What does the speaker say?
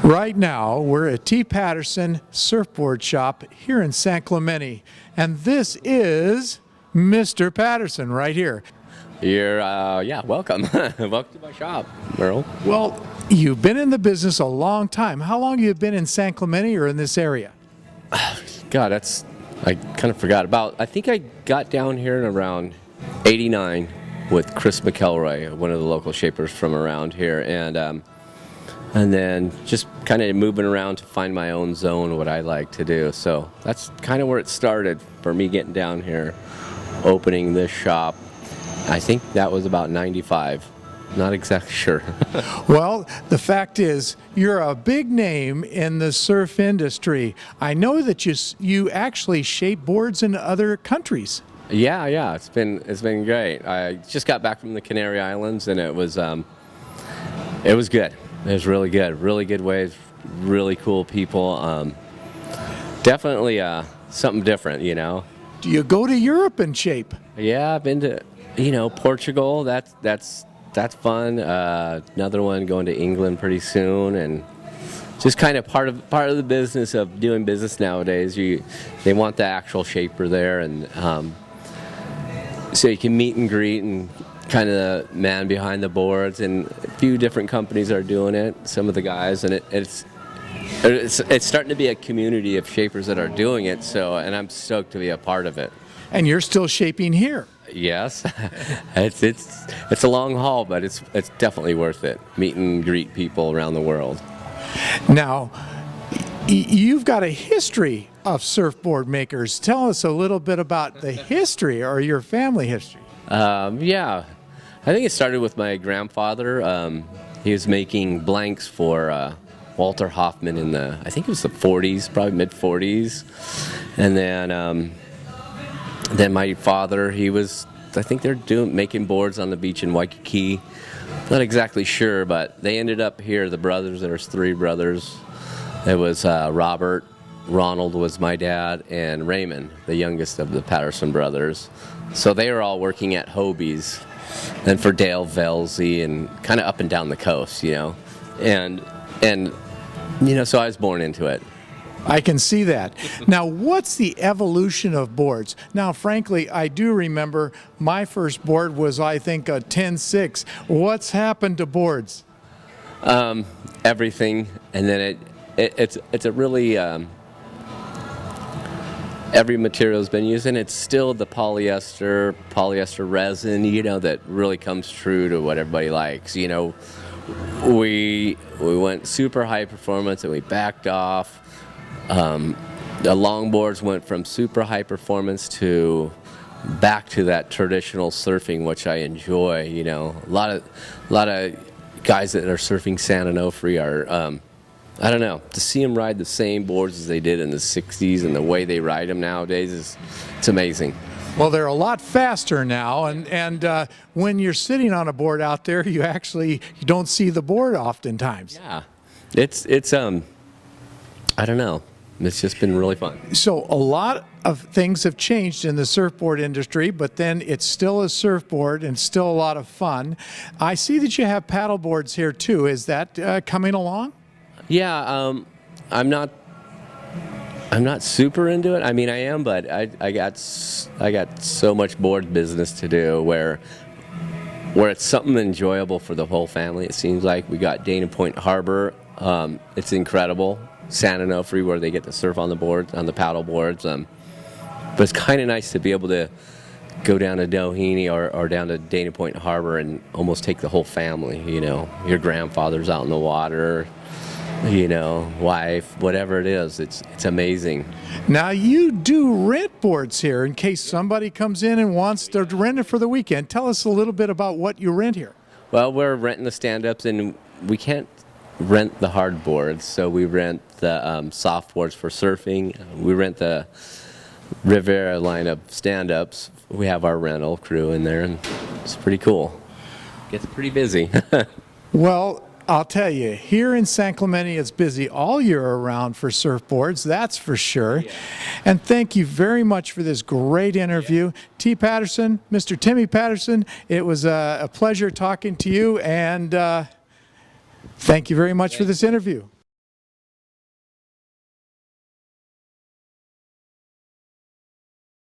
Right now, we're at T. Patterson Surfboard Shop here in San Clemente, and this is Mr. Patterson right here. Yeah, welcome. Welcome to my shop, Merle. Well, you've been in the business a long time. How long have you been in San Clemente or in this area? God, I kind of forgot about, I think I got down here in around 89 with Chris McElroy, one of the local shapers from around here, and then just kind of moving around to find my own zone, what I like to do. So that's kind of where it started for me getting down here, opening this shop. I think that was about 95. Not exactly sure. Well, the fact is, you're a big name in the surf industry. I know that you actually shape boards in other countries. Yeah, it's been great. I just got back from the Canary Islands, and it was good. It was really good. Really good waves, really cool people. Definitely something different, you know. Do you go to Europe and shape? Yeah, I've been to, Portugal. That's fun. Another one going to England pretty soon, and just kind of part of the business of doing business nowadays. They want the actual shaper there, and so you can meet and greet and kind of the man behind the boards, and a few different companies are doing it, some of the guys, and it's starting to be a community of shapers that are doing it, and I'm stoked to be a part of it. And you're still shaping here? Yes. It's a long haul, but it's definitely worth it. Meet and greet people around the world. Now, you've got a history of surfboard makers. Tell us a little bit about the history or your family history. Yeah, I think it started with my grandfather. He was making blanks for Walter Hoffman in I think it was the 40s, probably mid 40s. And then my father, I think they're making boards on the beach in Waikiki. Not exactly sure, but they ended up here, the brothers, there's three brothers. It was Robert, Ronald was my dad, and Raymond, the youngest of the Patterson brothers. So they were all working at Hobie's and for Dale Velzy and kind of up and down the coast, and so I was born into it. I can see that. Now, what's the evolution of boards? Now, frankly, I do remember my first board was, I think, a 10-6. What's happened to boards? Everything, and then it's a really every material's been used, and it's still the polyester resin, that really comes true to what everybody likes. We went super high performance, and we backed off. The longboards went from super high performance to back to that traditional surfing, which I enjoy. A lot of guys that are surfing San Onofre are, I don't know, to see them ride the same boards as they did in the 60s and the way they ride them nowadays it's amazing. Well, they're a lot faster now, and when you're sitting on a board out there, you don't see the board oftentimes. Yeah, it's I don't know. It's just been really fun. So a lot of things have changed in the surfboard industry, but then it's still a surfboard and still a lot of fun. I see that you have paddle boards here too. Is that coming along? Yeah, I'm not super into it. I mean, I am, but I got so much board business to do where it's something enjoyable for the whole family. It seems like we got Dana Point Harbor. It's incredible. San Onofre, where they get to surf on the boards, on the paddle boards. But it's kind of nice to be able to go down to Doheny or down to Dana Point Harbor and almost take the whole family. Your grandfather's out in the water, wife, whatever it is. It's amazing. Now, you do rent boards here in case somebody comes in and wants to rent it for the weekend. Tell us a little bit about what you rent here. Well, we're renting the stand-ups, and we can't rent the hard boards, so we rent the soft boards for surfing. We rent the Rivera line of stand-ups. We have our rental crew in there, and it's pretty cool. Gets pretty busy. Well, I'll tell you, here in San Clemente, it's busy all year around for surfboards, that's for sure. Yeah. And thank you very much for this great interview. Yeah. T. Patterson, Mr. Timmy Patterson, it was a pleasure talking to you, and thank you very much for this interview.